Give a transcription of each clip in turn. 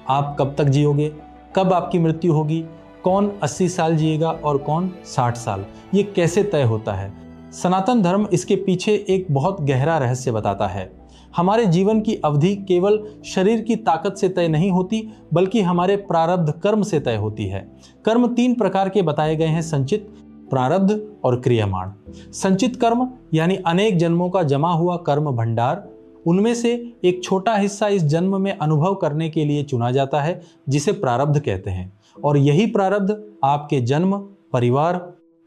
आप कब तक जियोगे, कब आपकी मृत्यु होगी, कौन 80 साल जिएगा और कौन 60 साल, ये कैसे तय होता है। सनातन धर्म इसके पीछे एक बहुत गहरा रहस्य बताता है। हमारे जीवन की अवधि केवल शरीर की ताकत से तय नहीं होती, बल्कि हमारे प्रारब्ध कर्म से तय होती है। कर्म 3 प्रकार के बताए गए हैं: संचित, प्रारब्ध और क्रियमाण। संचित कर्म यानी अनेक जन्मों का जमा हुआ कर्म भंडार, उनमें से एक छोटा हिस्सा इस जन्म में अनुभव करने के लिए चुना जाता है, जिसे प्रारब्ध कहते हैं। और यही प्रारब्ध आपके जन्म, परिवार,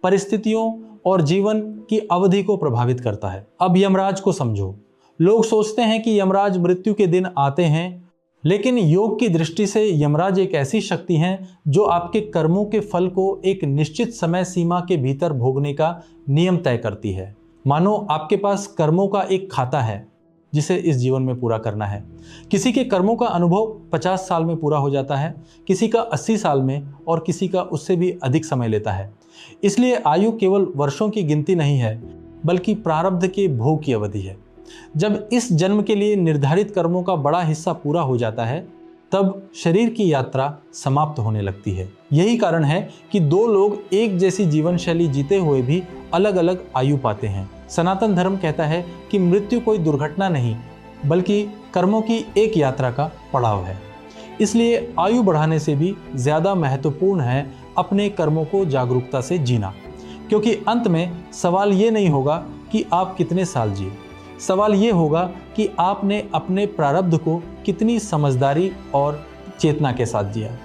परिस्थितियों और जीवन की अवधि को प्रभावित करता है। अब यमराज को समझो। लोग सोचते हैं कि यमराज मृत्यु के दिन आते हैं, लेकिन योग की दृष्टि से यमराज एक ऐसी शक्ति है जो आपके कर्मों के फल को एक निश्चित समय सीमा के भीतर भोगने का नियम तय करती है। मानो आपके पास कर्मों का एक खाता है जिसे इस जीवन में पूरा करना है। किसी के कर्मों का अनुभव 50 साल में पूरा हो जाता है, किसी का 80 साल में और किसी का उससे भी अधिक समय लेता है। इसलिए आयु केवल वर्षों की गिनती नहीं है, बल्कि प्रारब्ध के भोग की अवधि है। जब इस जन्म के लिए निर्धारित कर्मों का बड़ा हिस्सा पूरा हो जाता है, तब शरीर की यात्रा समाप्त होने लगती है। यही कारण है कि 2 लोग एक जैसी जीवन शैली जीते हुए भी अलग अलग आयु पाते हैं। सनातन धर्म कहता है कि मृत्यु कोई दुर्घटना नहीं, बल्कि कर्मों की एक यात्रा का पड़ाव है। इसलिए आयु बढ़ाने से भी ज्यादा महत्वपूर्ण है अपने कर्मों को जागरूकता से जीना, क्योंकि अंत में सवाल ये नहीं होगा कि आप कितने साल जिए, सवाल ये होगा कि आपने अपने प्रारब्ध को कितनी समझदारी और चेतना के साथ जिया।